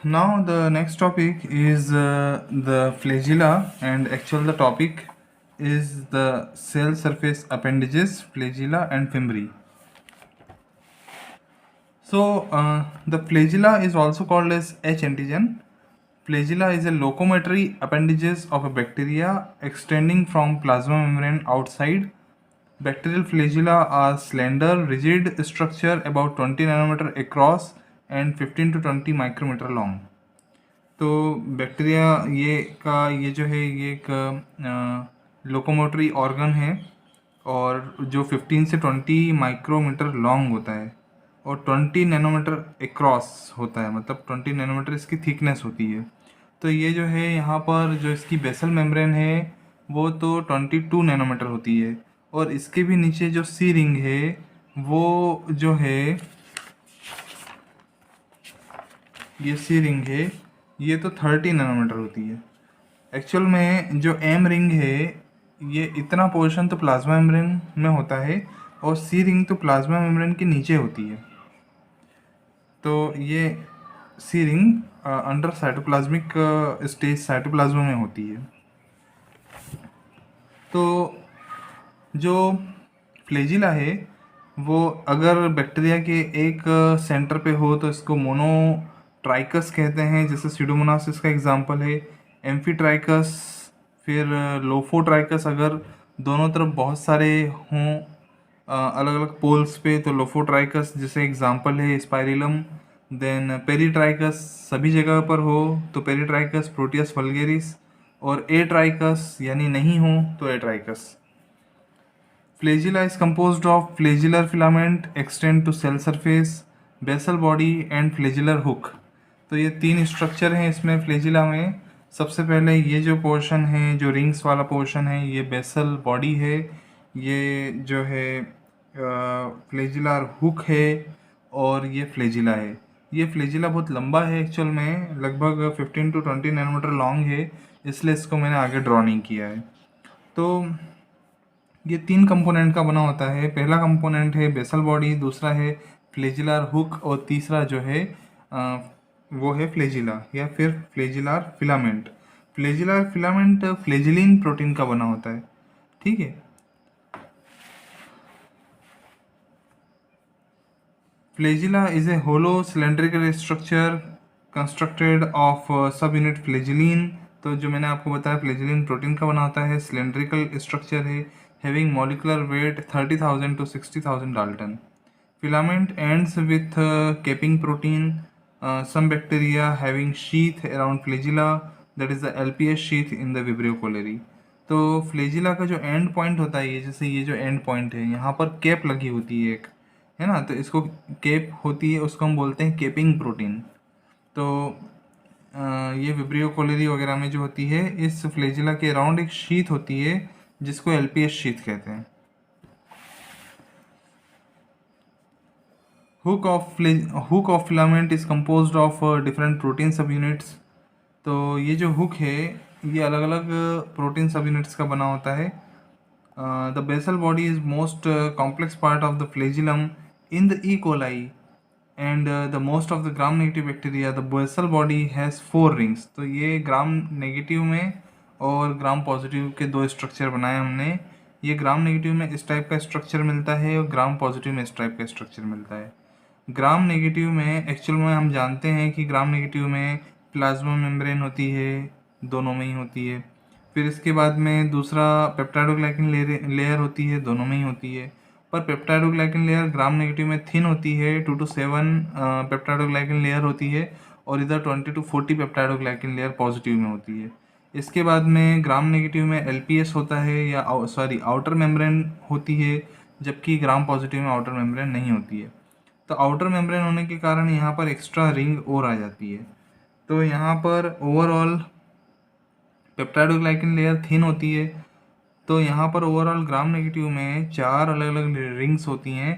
Now the next topic is the flagella, and actual the topic is the cell surface appendages, flagella and fimbriae. So the flagella is also called as H antigen. Flagella is a locomotory appendages of a bacteria extending from plasma membrane outside. Bacterial flagella are slender, rigid structure about 20 nanometer across and 15 to 20 micrometer long. तो bacteria ये जो है ये एक locomotory organ है और जो 15 से 20 माइक्रोमीटर लॉन्ग होता है और 20 नैनोमीटर एक्रॉस होता है, मतलब 20 नैनोमीटर इसकी थिकनेस होती है। तो ये जो है यहाँ पर जो इसकी बेसल मेम्ब्रेन है वो तो 22 नैनोमीटर होती है और इसके भी नीचे जो सी रिंग है वो जो है ये सी रिंग है ये तो 30 नैनोमीटर होती है। एक्चुअल में जो एम रिंग है ये इतना पोर्शन तो प्लाज्मा मेम्ब्रेन में होता है और सी रिंग तो प्लाज्मा मेम्ब्रेन के नीचे होती है। तो ये C ring under cytoplasmic stage cytoplasm में होती है। तो जो फ्लैजिला है वो अगर बैक्टीरिया के एक सेंटर पे हो तो इसको मोनोट्राइकस कहते हैं, जैसे सीडोमोनास इसका एग्जांपल है। एम्फीट्राइकस, फिर लोफोट्राइकस अगर दोनों तरफ बहुत सारे हों अलग अलग पोल्स पे तो लोफोट्राइकस जैसे एग्जांपल है स्पाइरिलम। देन पेरीट्राइकस सभी जगह पर हो तो पेरीट्राइकस प्रोटियस वल्गेरिस, और एट्राइकस यानी नहीं हो तो atrichous. Flagella is composed of flagellar filament extend to cell surface, basal body and flagellar hook। तो ये तीन स्ट्रक्चर हैं इसमें फ्लैजिला में। सबसे पहले ये जो पोर्शन है, जो रिंग्स वाला पोर्शन है, ये बेसल बॉडी है। ये जो है फ्लैजिलर हुक है और ये फ्लैजिला है। ये फ्लैजिला बहुत लंबा है, एक्चुअल में लगभग 15 टू 20 नैनोमीटर लॉन्ग है, इसलिए इसको मैंने आगे ड्रॉ नहीं किया है। तो ये तीन कंपोनेंट का बना होता है। पहला कंपोनेंट है बेसल बॉडी, दूसरा है फ्लैजिलर हुक और तीसरा जो है वो है फ्लैजिला या फिर flagellar filament. Flagellar filament flagellin protein का बना होता है, ठीक है। Flagella is a hollow cylindrical structure constructed of subunit flagellin. तो जो मैंने आपको बताया फ्लैजिलिन प्रोटीन का बना होता है, सिलेंड्रिकल स्ट्रक्चर है, having molecular weight 30,000 to 60,000 Dalton. Filament ends with capping protein. Some bacteria having sheath around flagella, that is the LPS sheath in the Vibrio cholerae. तो फ्लैजिला का जो एंड पॉइंट होता है, ये जैसे ये जो एंड पॉइंट है यहाँ पर कैप लगी होती है एक, है ना, तो इसको कैप होती है, उसको हम बोलते हैं केपिंग प्रोटीन। तो ये विब्रियो कोलेरी वगैरह में जो होती है, इस फ्लैजिला के अराउंड एक शीथ होती है जिसको एलपीएस शीथ कहते हैं। Hook of filament is composed of different protein सब यूनिट्स। तो ये जो हुक है ये अलग अलग प्रोटीन सब यूनिट्स का बना होता है। The basal body is most complex part of the flagellum in the E coli and the most of the gram negative bacteria. The basal body has 4 rings. तो ये ग्राम नेगेटिव में और gram positive के दो structure बनाए हमने। ये gram negative में इस टाइप का स्ट्रक्चर मिलता है और ग्राम पॉजिटिव में इस टाइप का स्ट्रक्चर मिलता है। ग्राम नेगेटिव में एक्चुअल में हम जानते हैं कि ग्राम नेगेटिव में प्लाज्मा मेम्ब्रेन होती है, दोनों में ही होती है। फिर इसके बाद में दूसरा पेप्टाइडोग्लाइकन लेयर होती है, दोनों में ही होती है। पर पेप्टाइडोग्लाइकन लेयर ग्राम नेगेटिव में थिन होती है, 2 to 7 पेप्टाइडोग्लाइकन लेयर होती है और इधर 20 to 40 पेप्टाइडोग्लाइकन लेयर पॉजिटिव में होती है। इसके बाद में ग्राम नेगेटिव में एलपीएस होता है या आउटर मेम्ब्रेन होती है, जबकि ग्राम पॉजिटिव में आउटर मेम्ब्रेन नहीं होती है। तो आउटर मेम्ब्रेन होने के कारण यहाँ पर एक्स्ट्रा रिंग और आ जाती है। तो यहाँ पर ओवरऑल पेप्टाइडोग्लाइकन लेयर थिन होती है। तो यहाँ पर ओवरऑल ग्राम नेगेटिव में 4 अलग अलग रिंग्स होती हैं।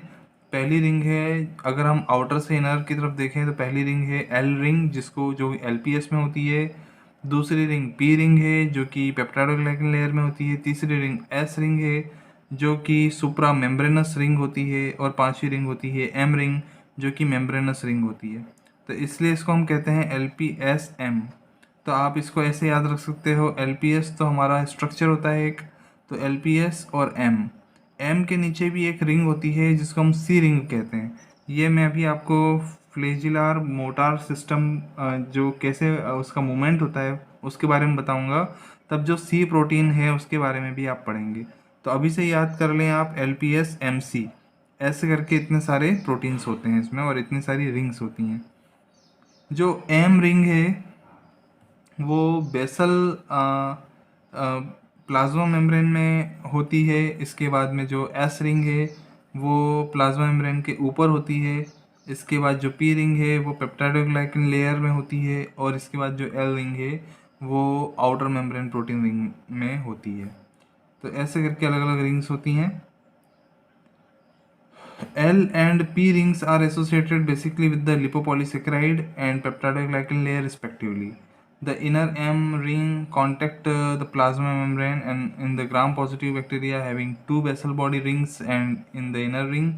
पहली रिंग है, अगर हम आउटर से इनर की तरफ देखें तो पहली रिंग है एल रिंग, जिसको जो एलपीएस में होती है। दूसरी रिंग पी रिंग है जो कि पेप्टाइडोग्लाइकन लेयर में होती है। तीसरी रिंग एस रिंग है जो कि सुप्रा मेम्ब्रेनस रिंग होती है और पांचवी रिंग होती है एम रिंग जो कि मेम्ब्रेनस रिंग होती है। तो इसलिए इसको हम कहते हैं LPSM। तो आप इसको ऐसे याद रख सकते हो, LPS तो हमारा स्ट्रक्चर होता है एक, तो LPS और M के नीचे भी एक रिंग होती है जिसको हम C रिंग कहते हैं। ये मैं अभी आपको फ्लेजिलार मोटार सिस्टम जो कैसे उसका मूवमेंट होता है उसके बारे में बताऊंगा, तब जो C प्रोटीन है उसके बारे में भी आप पढ़ेंगे। तो अभी से याद कर लें आप LPS MC, ऐसे करके इतने सारे प्रोटीन्स होते हैं इसमें और इतनी सारी रिंग्स होती हैं। जो M रिंग है वो बेसल प्लाज्मा मेम्ब्रेन में होती है। इसके बाद में जो एस रिंग है वो प्लाज्मा मेम्ब्रेन के ऊपर होती है। इसके बाद जो पी रिंग है वो पेप्टाइडोग्लाइकन लेयर में होती है, और इसके बाद जो एल रिंग है वो आउटर मेम्ब्रेन प्रोटीन रिंग में होती है। तो ऐसे करके अलग अलग रिंग्स होती हैं। L and P rings are associated basically with the lipopolysaccharide and peptidoglycan layer respectively. The inner M ring contact the plasma membrane, and in the gram-positive bacteria having two basal body rings, and in the inner ring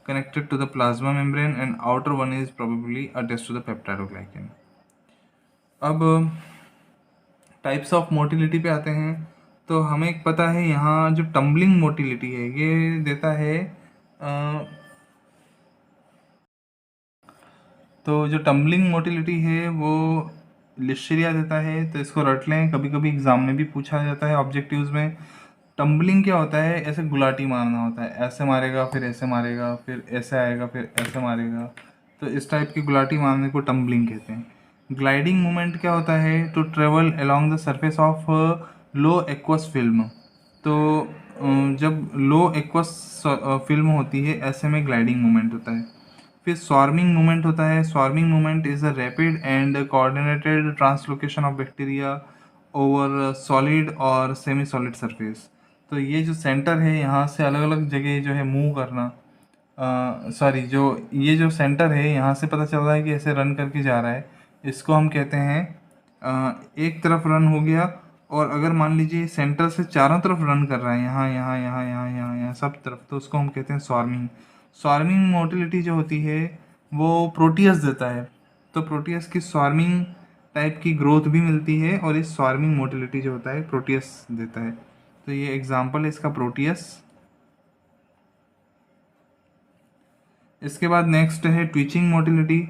connected to the plasma membrane, and outer one is probably attached to the peptidoglycan. अब types of motility पे आते हैं। तो हमें एक पता है यहाँ जो टम्बलिंग मोटिलिटी है ये देता है तो जो टम्बलिंग मोटिलिटी है वो लिस्टेरिया देता है। तो इसको रट लें, कभी कभी एग्जाम में भी पूछा जाता है ऑब्जेक्टिव्स में। टम्बलिंग क्या होता है? ऐसे गुलाटी मारना होता है, ऐसे मारेगा फिर ऐसे मारेगा फिर ऐसे आएगा फिर ऐसे मारेगा, तो इस टाइप की गुलाटी मारने को टम्बलिंग कहते हैं। ग्लाइडिंग मूवमेंट क्या होता है? To travel along the surface of low aqueous film. तो जब लो एक्वस फिल्म होती है ऐसे में ग्लाइडिंग मूवमेंट होता है। फिर स्वार्मिंग मूवमेंट होता है। Swarming movement is a rapid and coordinated translocation of bacteria over solid और सेमी सॉलिड सरफेस। तो ये जो सेंटर है यहाँ से अलग अलग जगह जो है मूव करना, जो ये जो सेंटर है यहाँ से पता चल रहा है कि ऐसे रन करके जा रहा है, इसको हम कहते हैं एक तरफ रन हो गया। और अगर मान लीजिए सेंटर से चारों तरफ रन कर रहा है, यहाँ यहाँ यहाँ यहाँ यहाँ यहाँ सब तरफ, तो उसको हम कहते हैं स्वार्मिंग। स्वार्मिंग मोटिलिटी जो होती है वो प्रोटियस देता है। तो प्रोटियस की स्वार्मिंग टाइप की ग्रोथ भी मिलती है, और इस स्वार्मिंग मोटिलिटी जो होता है प्रोटियस देता है। तो ये एग्जाम्पल है इसका प्रोटियस। इसके बाद नेक्स्ट है twitching motility.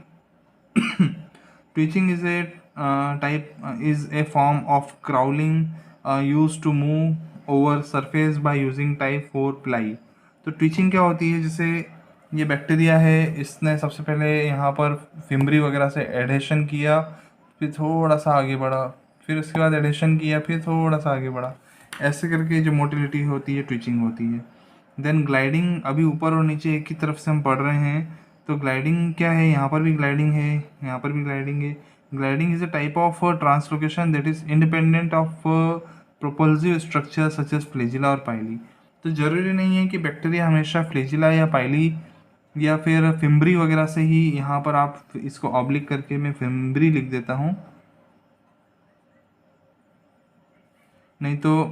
Twitching is a is a form of crawling used to move over surface by using type 4 ply। तो ट्विचिंग क्या होती है? जैसे ये बैक्टीरिया है, इसने सबसे पहले यहाँ पर फिम्बरी वगैरह से एडेशन किया, फिर थोड़ा सा आगे बढ़ा, फिर उसके बाद एडेशन किया, फिर थोड़ा सा आगे बढ़ा, ऐसे करके जो मोटिलिटी होती है ट्विचिंग होती है। देन ग्लाइडिंग, अभी ऊपर और नीचे एक ही तरफ से हम पढ़ रहे हैं, तो ग्लाइडिंग क्या है? यहाँ पर भी ग्लाइडिंग है, यहाँ पर भी ग्लाइडिंग है। Gliding is a type of translocation that is independent of propulsive structure such as flagella और पाइली। तो जरूरी नहीं है कि बैक्टीरिया हमेशा फ्लेजिला या पाइली या फिर फिम्बरी वगैरह से ही, यहाँ पर आप इसको ऑब्लिक करके मैं फिम्बरी लिख देता हूँ, नहीं तो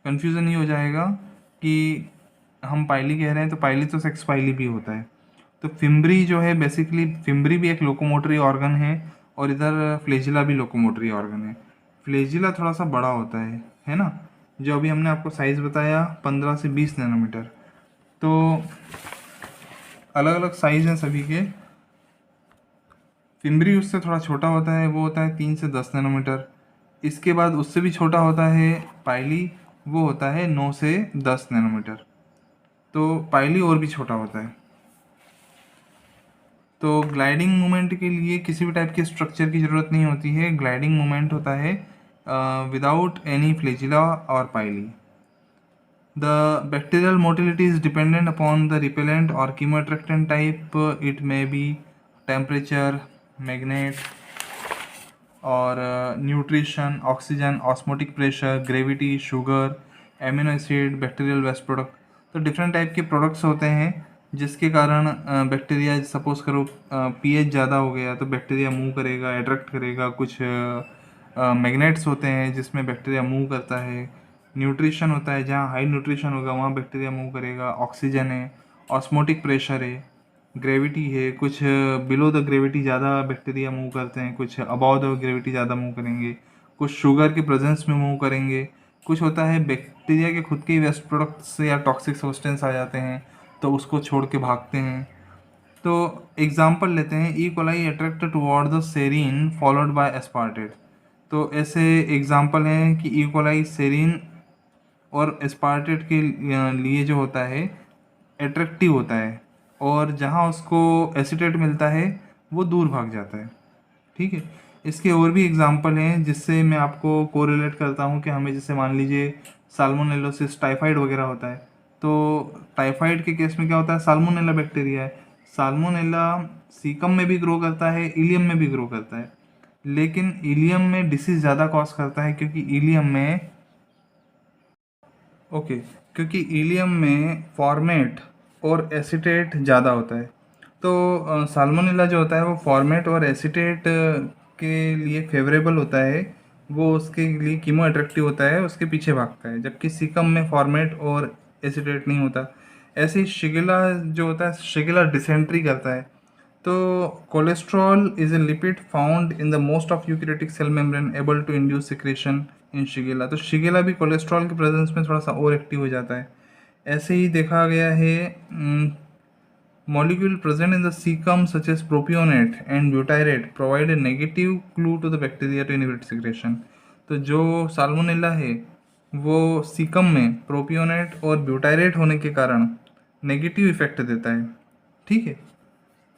कन्फ्यूज़न ही हो जाएगा कि हम पाइली कह रहे हैं, तो पाइली तो सेक्स पाइली भी होता है। तो फिम्बरी जो है बेसिकली, फिम्बरी भी एक लोकोमोटरी ऑर्गन है, और इधर फ्लेजिला भी लोकोमोटरी ऑर्गन है। फ्लेजिला थोड़ा सा बड़ा होता है ना? जो अभी हमने आपको साइज़ बताया 15 से 20 नैनोमीटर। तो अलग अलग साइज़ हैं सभी के। फिम्बरी उससे थोड़ा छोटा होता है, वो होता है 3 से 10 नैनोमीटर। इसके बाद उससे भी छोटा होता है पाइली, वो होता है 9 से 10 नैनोमीटर। तो पाइली और भी छोटा होता है। तो ग्लाइडिंग मूवमेंट के लिए किसी भी टाइप के स्ट्रक्चर की ज़रूरत नहीं होती है। ग्लाइडिंग मूवमेंट होता है विदाउट एनी फ्लेजिला और pili. The bacterial motility is dependent upon the repellent और chemoattractant type. It may be temperature, magnet और nutrition, oxygen, osmotic pressure, gravity, sugar, amino acid, bacterial waste product. तो different type के products होते हैं जिसके कारण bacteria, suppose करो pH ज़्यादा हो गया तो बैक्टीरिया मूव करेगा, अट्रैक्ट करेगा। कुछ मैग्नेट्स होते हैं जिसमें बैक्टीरिया मूव करता है। न्यूट्रिशन होता है, जहाँ हाई न्यूट्रिशन होगा वहाँ बैक्टीरिया मूव करेगा। ऑक्सीजन है, ऑस्मोटिक प्रेशर है, ग्रेविटी है, कुछ बिलो द ग्रेविटी ज़्यादा बैक्टीरिया मूव करते हैं, कुछ अबव द ग्रेविटी ज़्यादा मूव करेंगे, कुछ शुगर के प्रेजेंस में मूव करेंगे, कुछ होता है बैक्टीरिया के खुद के वेस्ट प्रोडक्ट्स या टॉक्सिक सब्सटेंस आ जाते हैं तो उसको छोड़ के भागते हैं। तो एग्जांपल लेते हैं, E coli attract toward the serine followed by aspartate. तो ऐसे एग्जांपल हैं कि ई कोलाई सेरीन और एस्पार्टेट के लिए जो होता है एट्रैक्टिव होता है, और जहाँ उसको एसिटेट मिलता है वो दूर भाग जाता है। ठीक है, इसके और भी एग्जांपल हैं जिससे मैं आपको कोरिलेट करता हूँ कि हमें जैसे मान लीजिए साल्मोनेलोसिस टाइफाइड वगैरह होता है, तो टाइफाइड के केस में क्या होता है, साल्मोनेला बैक्टीरिया है। साल्मोनेला सीकम में भी ग्रो करता है, इलियम में भी ग्रो करता है, लेकिन इलियम में डिसीज ज़्यादा कॉज करता है क्योंकि इलियम में ओके क्योंकि इलियम में फॉर्मेट और एसिटेट ज़्यादा होता है। तो साल्मोनेला जो होता है वो फॉर्मेट और एसिटेट के लिए फेवरेबल होता है, वो उसके लिए कीमो अट्रैक्टिव होता है, उसके पीछे भागता है, जबकि सीकम में फॉर्मेट और एसिटेट नहीं होता। ऐसे ही शिगिला जो होता है, शिगिला डिसेंट्री करता है। तो cholesterol is a lipid found in the most of eukaryotic cell membrane able to induce secretion in Shigella. तो शिगेला भी कोलेस्ट्रॉल के प्रेजेंस में थोड़ा सा और एक्टिव हो जाता है। ऐसे ही देखा गया है molecule present in the cecum such as propionate and butyrate provide a negative clue to the bacteria to inhibit secretion। तो जो साल्मोनेला है वो सीकम में प्रोपियोनेट और ब्यूटायरेट होने के कारण नेगेटिव इफेक्ट देता है। ठीक है,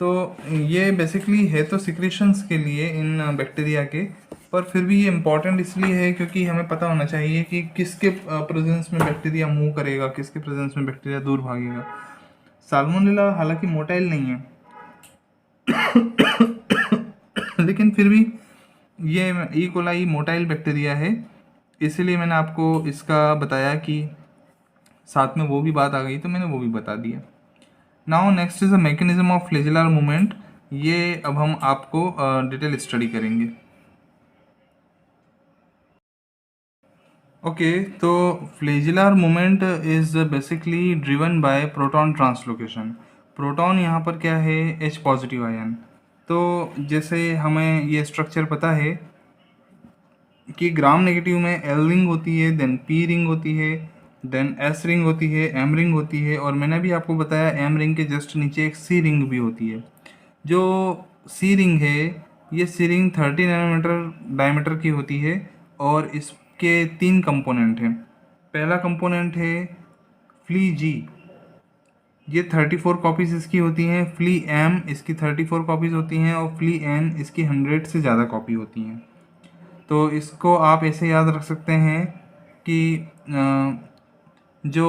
तो ये बेसिकली है तो सिक्रेशंस के लिए इन बैक्टीरिया के, पर फिर भी ये इम्पॉर्टेंट इसलिए है क्योंकि हमें पता होना चाहिए कि किसके प्रेजेंस में बैक्टीरिया मूव करेगा, किसके प्रेजेंस में बैक्टीरिया दूर भागेगा। साल्मोनेला हालांकि मोटाइल नहीं है लेकिन फिर भी ये ई कोलाई मोटाइल बैक्टीरिया है, इसीलिए मैंने आपको इसका बताया कि साथ में वो भी बात आ गई तो मैंने वो भी बता दिया। Now next is a mechanism of flagellar movement. ये अब हम आपको डिटेल स्टडी करेंगे। ओके, तो flagellar movement is basically driven by proton translocation. Proton यहाँ पर क्या है, एच पॉजिटिव आयन। तो जैसे हमें ये स्ट्रक्चर पता है कि ग्राम नेगेटिव में एल रिंग होती है, देन पी रिंग होती है, देन एस रिंग होती है, एम रिंग होती है, और मैंने भी आपको बताया एम रिंग के जस्ट नीचे एक सी रिंग भी होती है। जो सी रिंग है, ये सी रिंग 30 नैनोमीटर डायमीटर की होती है और इसके 3 कंपोनेंट हैं। पहला कंपोनेंट है फ्ली जी, ये 34 कॉपीज़ इसकी होती हैं। फ्ली एम, इसकी 34 कॉपीज़ होती हैं, और फ्ली एन इसकी 100 से ज़्यादा कॉपी होती हैं। तो इसको आप ऐसे याद रख सकते हैं कि जो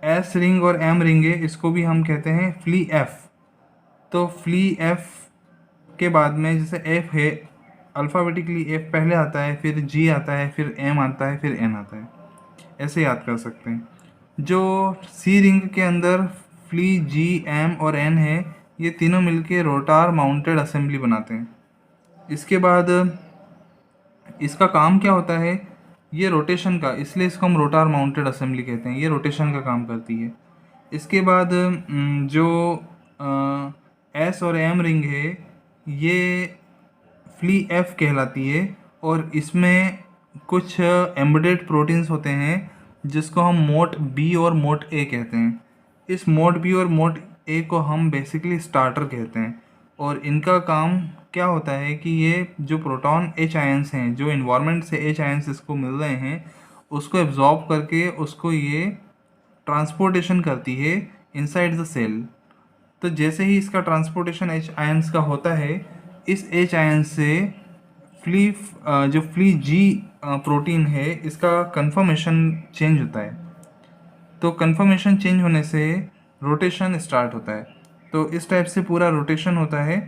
एस रिंग और एम रिंग है इसको भी हम कहते हैं फ्ली एफ। तो फ्ली एफ के बाद में जैसे एफ है, अल्फ़ाबेटिकली एफ पहले आता है, फिर जी आता है, फिर एम आता है, फिर एन आता है, ऐसे याद कर सकते हैं। जो सी रिंग के अंदर फ्ली जी, एम और एन है, ये तीनों मिलके रोटार माउंटेड असेंबली बनाते हैं। इसके बाद इसका काम क्या होता है, ये रोटेशन का, इसलिए इसको हम रोटार माउंटेड असेंबली कहते हैं, ये रोटेशन का काम करती है। इसके बाद जो एस और एम रिंग है ये फ्ली एफ कहलाती है, और इसमें कुछ एम्बेडेड प्रोटीन्स होते हैं जिसको हम मोट बी और मोट ए कहते हैं। इस मोट बी और मोट ए को हम बेसिकली स्टार्टर कहते हैं, और इनका काम क्या होता है कि ये जो प्रोटॉन एच आयंस हैं, जो इन्वायरमेंट से एच आयंस इसको मिल रहे हैं, उसको एब्जॉर्ब करके उसको ये ट्रांसपोर्टेशन करती है इनसाइड द सेल। तो जैसे ही इसका ट्रांसपोर्टेशन एच आयंस का होता है, इस एच आयन से फ्ली जो फ्ली जी प्रोटीन है इसका कन्फर्मेशन चेंज होता है। तो कन्फर्मेशन चेंज होने से रोटेशन स्टार्ट होता है। तो इस टाइप से पूरा रोटेशन होता है,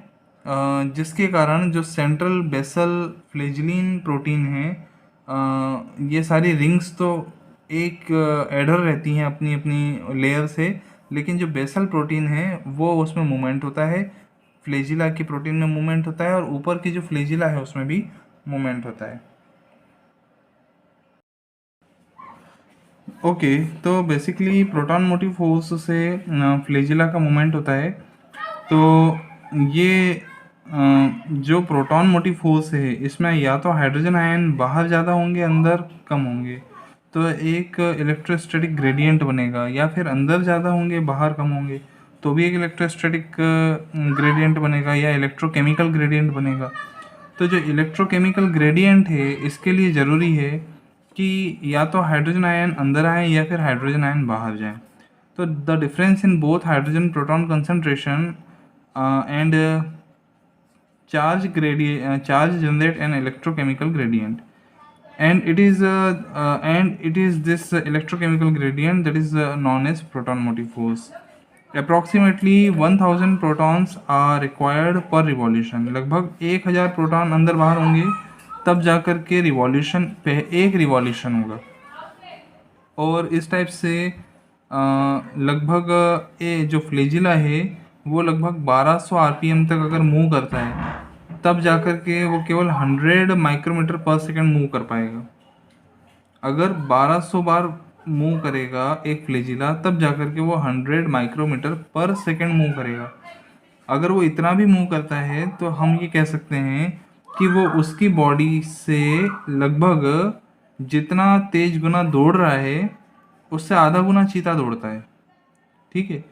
जिसके कारण जो सेंट्रल बेसल फ्लेजिलिन प्रोटीन है, ये सारी रिंग्स तो एक एडर रहती हैं अपनी अपनी लेयर से, लेकिन जो बेसल प्रोटीन है वो उसमें मूवमेंट होता है, फ्लेजिला की प्रोटीन में मूवमेंट होता है, और ऊपर की जो फ्लेजिला है उसमें भी मूवमेंट होता है। ओके, तो बेसिकली प्रोटॉन मोटिव फोर्स से फ्लेजिला का मूवमेंट होता है। तो ये जो प्रोटॉन मोटिव फोर्स है इसमें या तो हाइड्रोजन आयन बाहर ज़्यादा होंगे, अंदर कम होंगे, तो एक इलेक्ट्रोस्टैटिक ग्रेडियंट बनेगा, या फिर अंदर ज़्यादा होंगे बाहर कम होंगे तो भी एक इलेक्ट्रोस्टैटिक ग्रेडियंट बनेगा या इलेक्ट्रोकेमिकल ग्रेडियंट बनेगा। तो जो इलेक्ट्रोकेमिकल ग्रेडियंट है इसके लिए ज़रूरी है कि या तो हाइड्रोजन आयन अंदर आए या फिर हाइड्रोजन आयन बाहर जाए। तो the difference in both hydrogen proton concentration and charge generate an electrochemical gradient, and it is this electrochemical gradient that is known as proton motive force. Approximately 1000 protons are required per revolution. लगभग 1000 proton अंदर बाहर होंगे तब जाकर के revolution पे एक revolution होगा। और इस टाइप से लगभग ये जो फ्लेजिला है वो लगभग 1200 आरपीएम तक अगर मूव करता है तब जाकर के वो केवल 100 माइक्रोमीटर पर सेकंड मूव कर पाएगा। अगर 1200 बार मूव करेगा एक फ्लेजिला तब जाकर के वो 100 माइक्रोमीटर पर सेकंड मूव करेगा। अगर वो इतना भी मूव करता है तो हम ये कह सकते हैं कि वो उसकी बॉडी से लगभग जितना तेज गुना दौड़ रहा है उससे आधा गुना चीता दौड़ता है। ठीक है,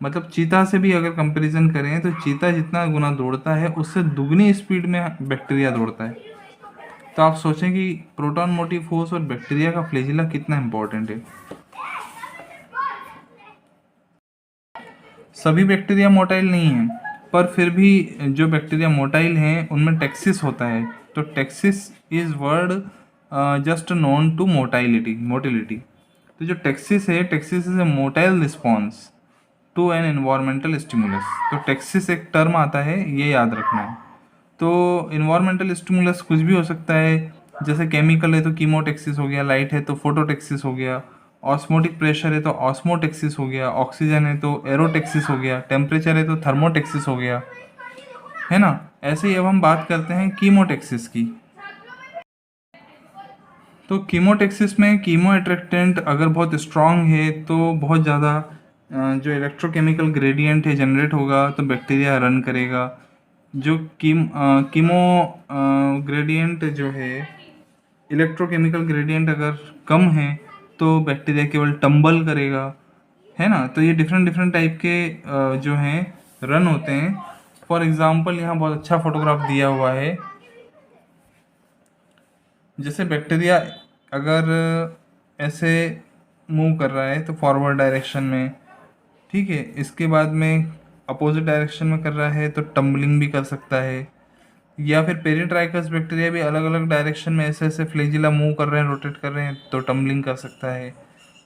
मतलब चीता से भी अगर कंपैरिजन करें तो चीता जितना गुना दौड़ता है उससे दुगनी स्पीड में बैक्टीरिया दौड़ता है। तो आप सोचें कि प्रोटॉन मोटिव फोर्स और बैक्टीरिया का फ्लैजिला कितना इंपॉर्टेंट है। सभी बैक्टीरिया मोटाइल नहीं हैं, पर फिर भी जो बैक्टीरिया मोटाइल हैं उनमें टेक्सिस होता है। तो taxis is word just known to motility. तो जो टेक्सिस है, taxis is a motile response to an environmental stimulus. तो टेक्सिस एक टर्म आता है, ये याद रखना है। तो इन्वायरमेंटल स्टिमुलस कुछ भी हो सकता है, जैसे केमिकल है तो कीमोटेक्सिस हो गया, लाइट है तो फोटोटेक्सिस हो गया, ऑस्मोटिक प्रेशर है तो ऑस्मोटेक्सिस हो गया, ऑक्सीजन है तो एरोटेक्सिस हो गया, टेम्परेचर है तो थर्मोटेक्सिस हो गया, है ना। ऐसे ही अब हम बात करते हैं कीमोटेक्सिस की। तो कीमोटेक्सिस में कीमो अट्रैक्टेंट अगर बहुत स्ट्रांग है तो बहुत ज़्यादा जो इलेक्ट्रोकेमिकल ग्रेडियंट है जनरेट होगा तो बैक्टीरिया रन करेगा। जो कीमो ग्रेडियंट जो है, इलेक्ट्रोकेमिकल ग्रेडियंट अगर कम है तो बैक्टीरिया केवल टंबल करेगा, है ना। तो ये डिफरेंट डिफरेंट टाइप के जो हैं रन होते हैं। फॉर एग्जांपल यहाँ बहुत अच्छा फोटोग्राफ दिया हुआ है। जैसे बैक्टीरिया अगर ऐसे मूव कर रहा है तो फॉरवर्ड डायरेक्शन में, ठीक है, इसके बाद में अपोजिट डायरेक्शन में कर रहा है तो टम्बलिंग भी कर सकता है, या फिर पेरिट्राइकस बैक्टीरिया भी अलग अलग डायरेक्शन में ऐसे ऐसे फ्लैजिला मूव कर रहे हैं, रोटेट कर रहे हैं तो टम्बलिंग कर सकता है।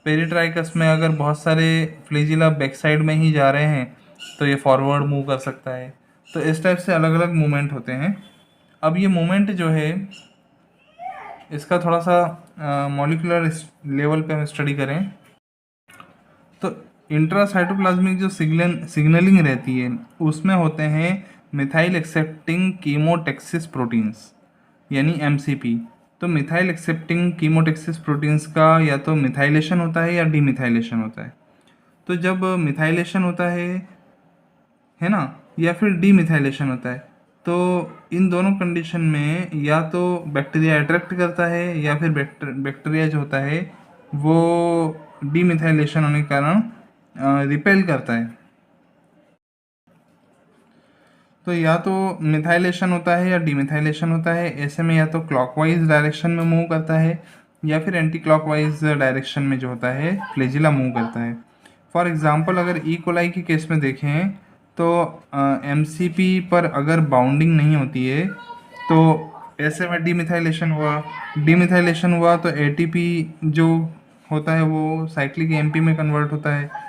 पेरिट्राइकस में अगर बहुत सारे फ्लैजिला बैक साइड में ही जा रहे हैं तो ये फॉरवर्ड मूव कर सकता है। तो इस टाइप से अलग अलग मूवमेंट होते हैं। अब ये मूवमेंट जो है इसका थोड़ा सा मॉलिक्यूलर लेवल पे हम स्टडी करें तो इंट्रासाइटोप्लाज्मिक जो सिग्नलिंग रहती है उसमें होते हैं मिथाइल एक्सेप्टिंग कीमोटेक्सिस प्रोटीन्स, यानी एमसीपी। तो मिथाइल एक्सेप्टिंग कीमोटेक्सिस प्रोटीन्स का या तो मिथाइलेशन होता है या डीमिथाइलेशन होता है। तो जब मिथाइलेशन होता है ना, या फिर डीमिथाइलेशन होता है, तो इन दोनों कंडीशन में या तो बैक्टीरिया अट्रैक्ट करता है या फिर बैक्टीरिया जो होता है वो डीमिथाइलेशन होने के कारण रिपेल करता है। तो या तो मिथाइलेशन होता है या डीमिथाइलेशन होता है। ऐसे में या तो क्लॉकवाइज डायरेक्शन में मूव करता है या फिर एंटी क्लॉकवाइज डायरेक्शन में जो होता है फ्लैजिला मूव करता है। फॉर एग्जांपल अगर ई कोलाई के केस में देखें तो एमसीपी पर अगर बाउंडिंग नहीं होती है तो ऐसे में डीमिथाइलेशन हुआ तो एटीपी जो होता है वो साइक्लिक एमपी में कन्वर्ट होता है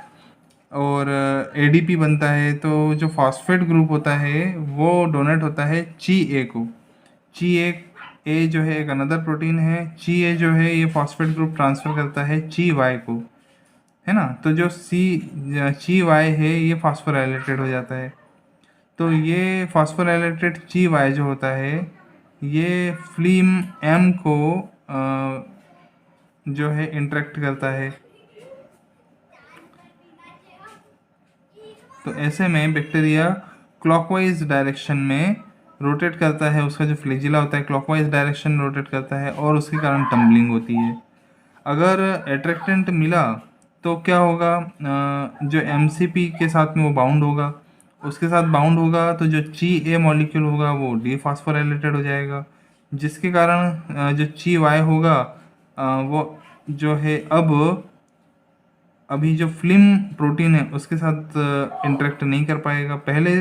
और एडीपी बनता है। तो जो फॉस्फेट ग्रुप होता है वो डोनेट होता है ची ए को। ची ए जो है एक अनदर प्रोटीन है, ची ए जो है ये फॉस्फेट ग्रुप ट्रांसफ़र करता है ची वाई को, है ना। तो जो ची वाई है ये फॉस्फोराइलेटेड हो जाता है। तो ये फॉस्फोराइलेटेड ची वाई जो होता है ये फ्लीम एम को जो है इंटरेक्ट करता है। तो ऐसे में बैक्टीरिया क्लॉकवाइज डायरेक्शन में रोटेट करता है, उसका जो फ्लैजिला होता है क्लॉकवाइज डायरेक्शन में रोटेट करता है और उसके कारण टम्बलिंग होती है। अगर एट्रैक्टेंट मिला तो क्या होगा, जो एमसीपी के साथ में वो बाउंड होगा, उसके साथ बाउंड होगा तो जो ची ए मॉलिक्यूल होगा वो डीफॉस्फोराइलेटेड हो जाएगा, जिसके कारण जो ची वाई होगा वो जो है अब अभी जो फिल्म प्रोटीन है उसके साथ इंटरेक्ट नहीं कर पाएगा। पहले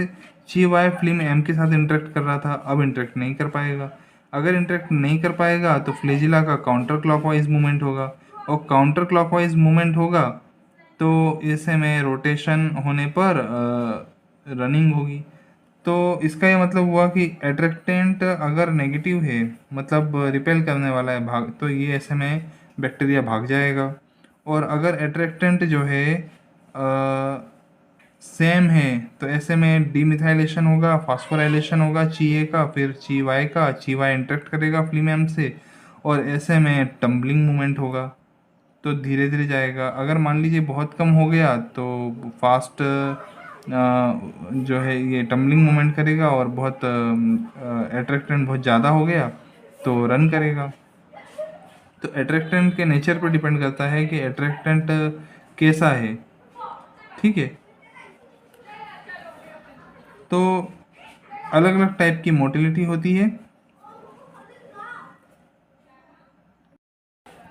ची वाई फिल्म एम के साथ इंटरेक्ट कर रहा था, अब इंटरेक्ट नहीं कर पाएगा। अगर इंटरेक्ट नहीं कर पाएगा तो फ्लैजिला का काउंटर क्लॉकवाइज मूवमेंट होगा, और काउंटर क्लॉकवाइज मूवमेंट होगा तो ऐसे में रोटेशन होने पर रनिंग होगी। तो इसका ये मतलब हुआ कि एट्रैक्टेंट अगर नेगेटिव है, मतलब रिपेल करने वाला है भाग, तो ये ऐसे में बैक्टीरिया भाग जाएगा। और अगर एट्रैक्टेंट जो है सेम है तो ऐसे में डीमिथाइलेशन होगा, फास्फोराइलेशन होगा ची ए का, फिर ची वाई का, ची वाई इंटरेक्ट करेगा फिल्म एम से और ऐसे में टम्बलिंग मूवमेंट होगा। तो धीरे धीरे जाएगा। अगर मान लीजिए बहुत कम हो गया तो फास्ट जो है ये टम्बलिंग मूवमेंट करेगा, और बहुत एट्रैक्टेंट बहुत ज़्यादा हो गया तो रन करेगा। तो एट्रैक्टेंट के नेचर पर डिपेंड करता है कि एट्रैक्टेंट कैसा है। ठीक है, तो अलग अलग टाइप की मोटिलिटी होती है।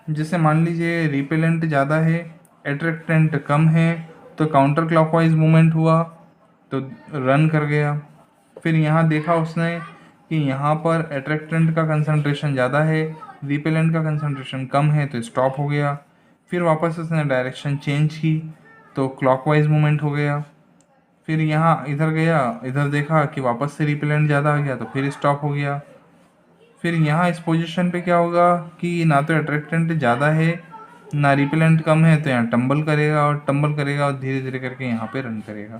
जैसे मान लीजिए रिपेलेंट ज़्यादा है, एट्रैक्टेंट कम है, तो काउंटर क्लॉकवाइज मूवमेंट हुआ तो रन कर गया। फिर यहाँ देखा उसने कि यहाँ पर एट्रैक्टेंट का कंसंट्रेशन ज़्यादा है, रिपेलेंट का कंसंट्रेशन कम है, तो स्टॉप हो गया। फिर वापस उसने डायरेक्शन चेंज की तो क्लॉकवाइज मूवमेंट हो गया। फिर यहाँ इधर गया, इधर देखा कि वापस से रिपेलेंट ज़्यादा आ गया तो फिर स्टॉप हो गया। फिर यहाँ इस पोजीशन पे क्या होगा कि ना तो एट्रैक्टेंट ज़्यादा है ना रिपेलेंट कम है, तो यहाँ टम्बल करेगा और टम्बल करेगा और धीरे धीरे करके यहाँ पे रन करेगा।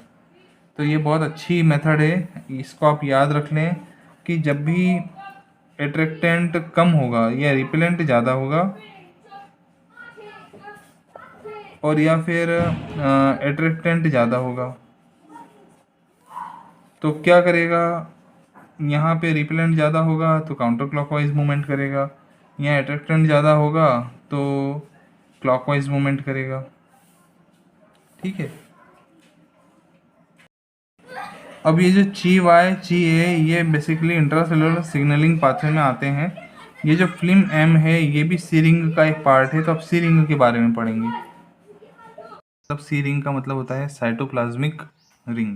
तो ये बहुत अच्छी मेथड है, इसको आप याद रख लें कि जब भी एट्रैक्टेंट कम होगा या रिपेलेंट ज़्यादा होगा और या फिर एट्रैक्टेंट ज़्यादा होगा तो क्या करेगा, यहाँ पे रिपेलेंट ज़्यादा होगा तो काउंटर क्लॉकवाइज मूवमेंट करेगा, यहाँ एट्रैक्टेंट ज़्यादा होगा तो क्लॉकवाइज मूवमेंट करेगा। ठीक है, अब ये जो ची वाई ची ए ये बेसिकली इंट्रासेलुलर सिग्नलिंग पाथवे में आते हैं। ये जो फिल्म एम है ये भी सी रिंग का एक पार्ट है, तो अब सी रिंग के बारे में पढ़ेंगे। तब सी रिंग का मतलब होता है साइटोप्लाज्मिक रिंग,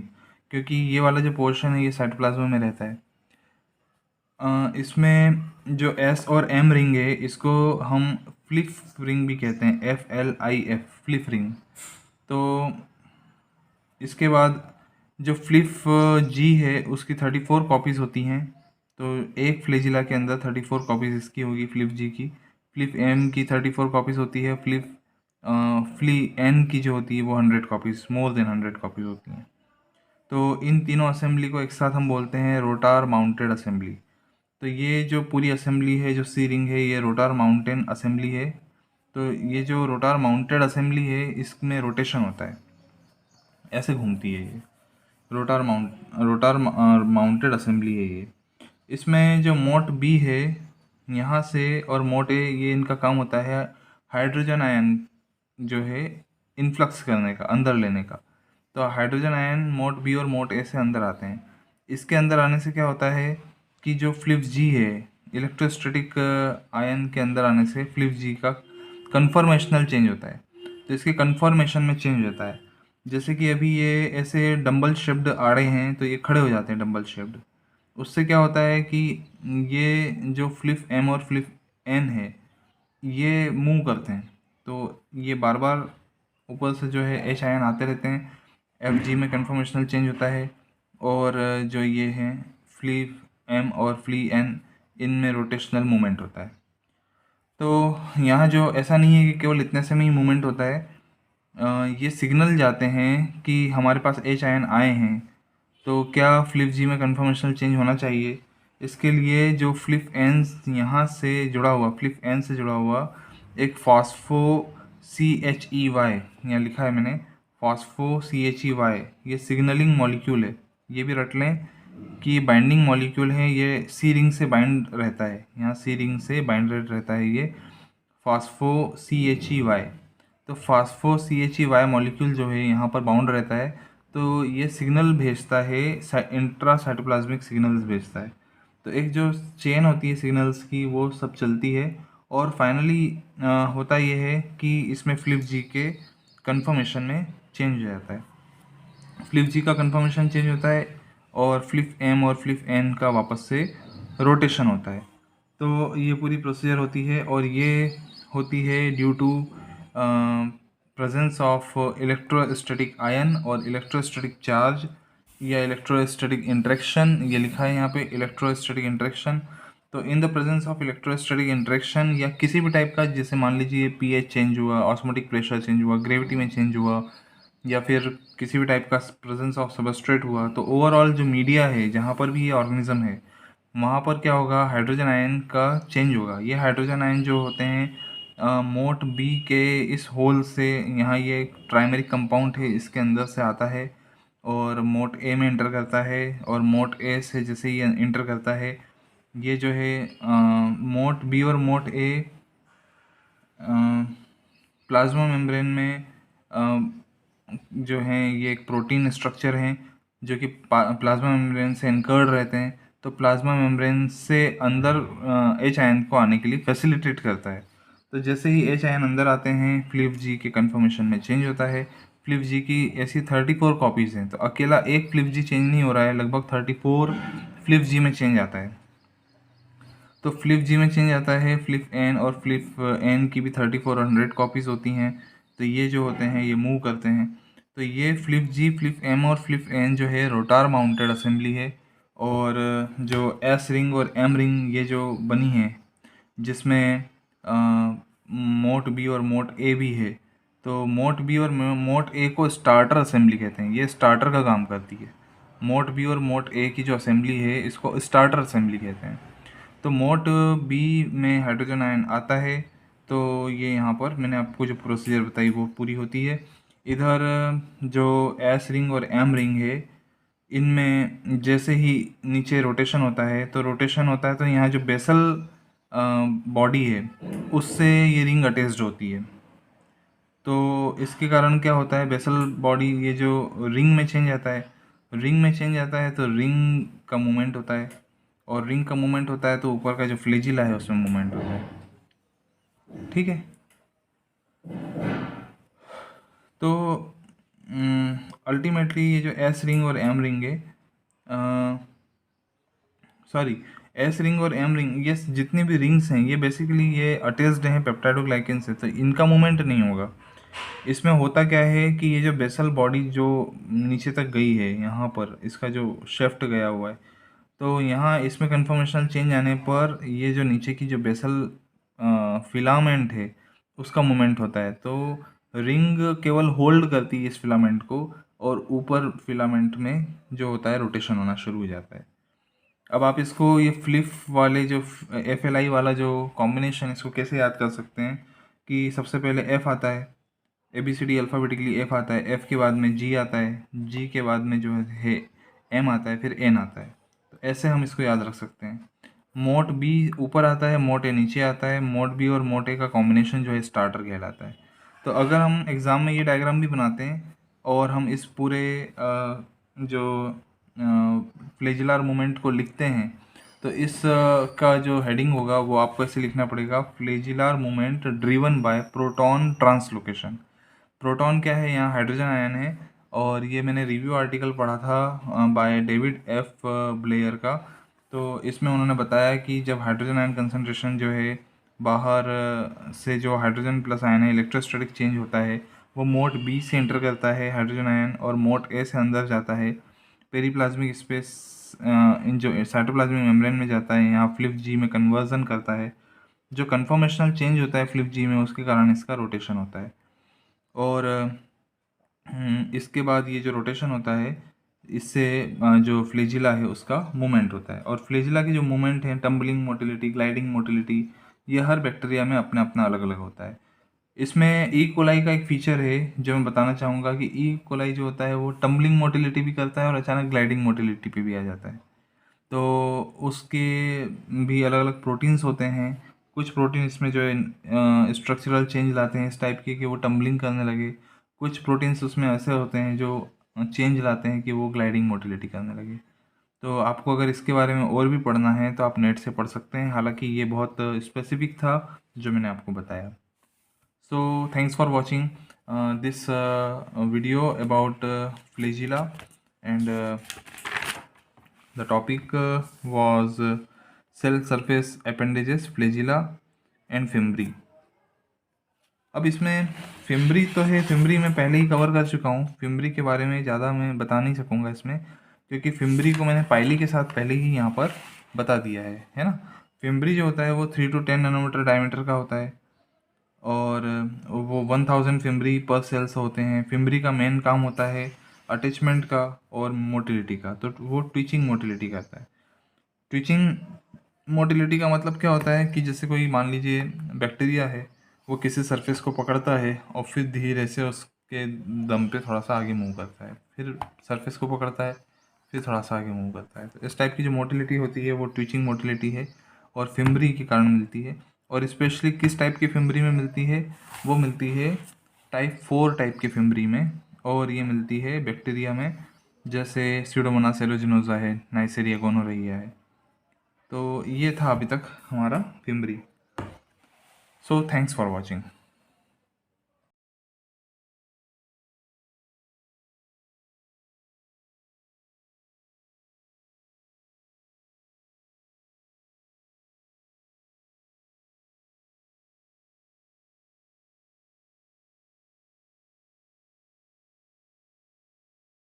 क्योंकि ये वाला जो पोर्शन है ये साइटोप्लाज्म में रहता है। इसमें जो एस और एम रिंग है इसको हम फ्लिप रिंग भी कहते हैं, FLIF फ्लिप रिंग। तो इसके बाद जो फ्लिप जी है उसकी 34 कॉपीज़ होती हैं, तो एक फ्लैजिला के अंदर 34 कॉपीज़ इसकी होगी फ्लिप जी की। फ्लिप एम की 34 कॉपीज़ होती है, फ्ली एन की जो होती है वो 100 कॉपीज़, मोर देन 100 कॉपीज़ होती हैं। तो इन तीनों असेंबली को एक साथ हम बोलते हैं रोटार माउंटेड असेंबली। तो ये जो पूरी असेंबली है जो सी रिंग है ये रोटार माउंटेन असेंबली है। तो ये जो रोटार माउंटेड असेंबली है इसमें रोटेशन होता है, ऐसे घूमती है ये रोटार माउंटेड असेंबली है ये। इसमें जो मोट बी है यहाँ से और मोट ए, ये इनका काम होता है हाइड्रोजन आयन जो है इन्फ्लक्स करने का, अंदर लेने का। तो हाइड्रोजन आयन मोट बी और मोट ए से अंदर आते हैं। इसके अंदर आने से क्या होता है कि जो फ्लिप जी है इलेक्ट्रोस्टैटिक आयन के अंदर आने से फ्लिप जी का कन्फॉर्मेशनल चेंज होता है, तो इसके कन्फॉर्मेशन में चेंज होता है। जैसे कि अभी ये ऐसे डंबल शेप्ड आड़े हैं तो ये खड़े हो जाते हैं डंबल शेप्ड। उससे क्या होता है कि ये जो फ्लिप एम और फ्लिप एन है ये मूव करते हैं, तो ये बार बार ऊपर से जो है एच आयन आते रहते हैं, एफ जी में कन्फॉर्मेशनल चेंज होता है। और जो ये हैं फ्लिप एम और फ्ली एन इनमें रोटेशनल मूवमेंट होता है। तो यहाँ जो ऐसा नहीं है कि केवल इतने से में ही मूवमेंट होता है, ये सिग्नल जाते हैं कि हमारे पास एच आयन आए हैं तो क्या फ्लिप जी में कन्फॉर्मेशनल चेंज होना चाहिए। इसके लिए जो फ्लिप एन यहाँ से जुड़ा हुआ, फ्लिप एन से जुड़ा हुआ एक फॉस्फो CHEY यहाँ लिखा है मैंने, फॉस्फो CHEY ये सिग्नलिंग मॉलिक्यूल है, ये भी रट लें कि बाइंडिंग मॉलिक्यूल है, ये सी रिंग से बाइंड रहता है, यहाँ सी रिंग से बाइंड रहता है ये फॉस्फो CHEY। तो फॉस्फो CHEY मॉलिक्यूल जो है यहाँ पर बाउंड रहता है, तो ये सिग्नल भेजता है, इंट्रा साइटोप्लाज्मिक सिग्नल्स भेजता है। तो एक जो चेन होती है सिग्नल्स की वो सब चलती है, और फाइनली होता ये है कि इसमें फ्लिप जी के कन्फर्मेशन में चेंज हो जाता है। फ्लिप जी का कन्फर्मेशन चेंज होता है और फ्लिप एम और फ्लिप एन का वापस से रोटेशन होता है। तो ये पूरी प्रोसीजर होती है, और ये होती है due to presence of electrostatic ion और इलेक्ट्रोस्टैटिक चार्ज या इलेक्ट्रोस्टैटिक इंटरेक्शन। ये लिखा है यहाँ पे इलेक्ट्रोस्टैटिक इंटरेक्शन। तो in the presence of electrostatic interaction या किसी भी टाइप का, जैसे मान लीजिए pH चेंज हुआ, ऑस्मोटिक प्रेशर चेंज हुआ, ग्रेविटी में चेंज हुआ, या फिर किसी भी टाइप का प्रेजेंस ऑफ सबस्ट्रेट हुआ, तो ओवरऑल जो मीडिया है जहाँ पर भी ये ऑर्गेनिज्म है वहाँ पर क्या होगा, हाइड्रोजन आयन का चेंज होगा। ये हाइड्रोजन आयन जो होते हैं मोट बी के इस होल से, यहाँ ये एक प्राइमरी कंपाउंड है इसके अंदर से आता है और मोट ए में इंटर करता है, और मोट ए से जैसे ये इंटर करता है, ये जो है मोट बी और मोट ए प्लाज्मा मेम्ब्रेन में जो हैं ये एक प्रोटीन स्ट्रक्चर हैं जो कि प्लाज्मा मेम्ब्रेन से एनकर्ड रहते हैं। तो प्लाज्मा मेम्ब्रेन से अंदर एच आयन को आने के लिए फैसिलिटेट करता है। तो जैसे ही एच आयन अंदर आते हैं, फ्लिप जी के कन्फर्मेशन में चेंज होता है। फ्लिप जी की ऐसी 34 कॉपीज़ हैं, तो अकेला एक फ्लिप जी चेंज नहीं हो रहा है, लगभग 34 फ्लिप जी में चेंज आता है। तो फ्लिप जी में चेंज आता है, फ्लिप एन और फ्लिप एन की भी 3400 कॉपीज़ होती हैं। तो ये जो होते हैं ये मूव करते हैं। तो ये फ्लिप जी, फ्लिप एम और फ्लिप एन जो है रोटार माउंटेड असेंबली है। और जो एस रिंग और एम रिंग ये जो बनी है, जिसमें मोट बी और मोट ए भी है, तो मोट बी और मोट ए को स्टार्टर असेंबली कहते हैं, ये स्टार्टर का काम करती है। मोट बी और मोट ए की जो असेंबली है इसको स्टार्टर असेंबली कहते हैं। तो मोट बी में हाइड्रोजन आयन आता है, तो ये यहाँ पर मैंने आपको जो प्रोसीजर बताई वो पूरी होती है। इधर जो एस रिंग और एम रिंग है, इनमें जैसे ही नीचे रोटेशन होता है, तो रोटेशन होता है तो यहाँ जो बेसल बॉडी है उससे ये रिंग अटैच्ड होती है। तो इसके कारण क्या होता है, बेसल बॉडी ये जो रिंग में चेंज आता है, रिंग में चेंज आता है तो रिंग का मूवमेंट होता है, और रिंग का मूवमेंट होता है तो ऊपर का जो फ्लेजिला है उसमें मूवमेंट होता है। ठीक है। तो अल्टीमेटली ये जो एस रिंग और एम रिंग है, सॉरी, एस रिंग और एम रिंग, ये जितनी भी रिंग्स हैं ये बेसिकली ये अटैच्ड हैं पेप्टाइडोग्लाइकेन से, तो इनका मूवमेंट नहीं होगा। इसमें होता क्या है कि ये जो बेसल बॉडी जो नीचे तक गई है, यहाँ पर इसका जो शेफ्ट गया हुआ है, तो यहाँ इसमें कन्फर्मेशनल चेंज आने पर ये जो नीचे की जो बेसल फिलामेंट है उसका मूवमेंट होता है। तो रिंग केवल होल्ड करती है इस फिलामेंट को, और ऊपर फिलामेंट में जो होता है रोटेशन होना शुरू हो जाता है। अब आप इसको ये फ्लिप वाले जो FLI वाला जो कॉम्बिनेशन, इसको कैसे याद कर सकते हैं कि सबसे पहले F आता है, ABCD अल्फ़ाबेटिकली F आता है, F के बाद में G आता है, G के बाद में जो है M आता है, फिर N आता है। तो ऐसे हम इसको याद रख सकते हैं। मोट B ऊपर आता है, मोट A नीचे आता है, मोट B और मोट A का कॉम्बिनेशन जो है स्टार्टर कहलाता है। तो अगर हम एग्ज़ाम में ये डायग्राम भी बनाते हैं और हम इस पूरे जो फ्लेजिलर मूवमेंट को लिखते हैं, तो इस का जो हेडिंग होगा वो आपको ऐसे लिखना पड़ेगा, flagellar movement driven by proton translocation. Proton क्या है, यहाँ हाइड्रोजन आयन है, और ये मैंने रिव्यू आर्टिकल पढ़ा था बाय डेविड एफ ब्लेयर का। तो इसमें उन्होंने बताया कि जब हाइड्रोजन आयन कंसंट्रेशन जो है बाहर से जो हाइड्रोजन प्लस आयन है इलेक्ट्रोस्टैटिक चेंज होता है, वो मोट बी से इंटर करता है हाइड्रोजन आयन, और मोट ए से अंदर जाता है पेरीप्लाज्मिक स्पेस, इन जो साइटोप्लाज्मिक मेम्ब्रेन में जाता है, यहाँ फ्लिप जी में कन्वर्जन करता है। जो कन्फॉर्मेशनल चेंज होता है फ्लिप जी में, उसके कारण इसका रोटेशन होता है। और इसके बाद ये जो रोटेशन होता है, इससे जो फ्लेजिला है उसका मूवमेंट होता है। और फ्लेजिला की जो मूवमेंट है, टम्बलिंग मोटिलिटी, ग्लाइडिंग मोटिलिटी, ये हर बैक्टीरिया में अपना अपना अलग अलग होता है। इसमें ई कोलाई का एक फीचर है जो मैं बताना चाहूँगा कि ई कोलाई जो होता है वो टम्बलिंग मोटिलिटी भी करता है और अचानक ग्लाइडिंग मोटिलिटी पे भी आ जाता है। तो उसके भी अलग अलग प्रोटीन्स होते हैं। कुछ प्रोटीन इसमें जो है स्ट्रक्चरल चेंज लाते हैं इस टाइप के कि वो टम्बलिंग करने लगे। कुछ प्रोटीन्स उसमें ऐसे होते हैं जो चेंज लाते हैं कि वो ग्लाइडिंग मोटिलिटी करने लगे। तो आपको अगर इसके बारे में और भी पढ़ना है तो आप नेट से पढ़ सकते हैं, हालांकि ये बहुत स्पेसिफिक था जो मैंने आपको बताया। So thanks for watching this video about flagella, and the topic was cell surface appendages, flagella and fimbri. अब इसमें फिम्बरी तो है, फिम्बरी मैं पहले ही कवर कर चुका हूँ। फिम्बरी के बारे में ज़्यादा मैं बता नहीं सकूँगा इसमें, क्योंकि फिम्बरी को मैंने पाइली के साथ पहले ही यहाँ पर बता दिया है ना। फिम्बरी जो होता है वो 3 to 10 नैनोमीटर डायमीटर का होता है और वो 1000 फिम्बरी पर सेल्स होते हैं। फिम्बरी का मेन काम होता है अटैचमेंट का और मोटिलिटी का, तो वो ट्विचिंग मोटिलिटी करता है। ट्विचिंग मोटिलिटी का मतलब क्या होता है कि जैसे कोई मान लीजिए बैक्टीरिया है, वो किसी सरफेस को पकड़ता है और फिर धीरे से उसके दम पे थोड़ा सा आगे मूव करता है, फिर सरफेस को पकड़ता है, फिर थोड़ा सा आगे मूव करता है। तो इस टाइप की जो मोटिलिटी होती है वो ट्विचिंग मोटिलिटी है और फिम्बरी के कारण मिलती है। और स्पेशली किस टाइप की फिम्बरी में मिलती है, वो मिलती है टाइप 4 टाइप की फिम्बरी में, और ये मिलती है बैक्टीरिया में, जैसे स्यूडोमोनास एलोजिनोजा है, नाइसेरिया गोनोरिया है। तो ये था अभी तक हमारा fimbriae. So thanks for watching.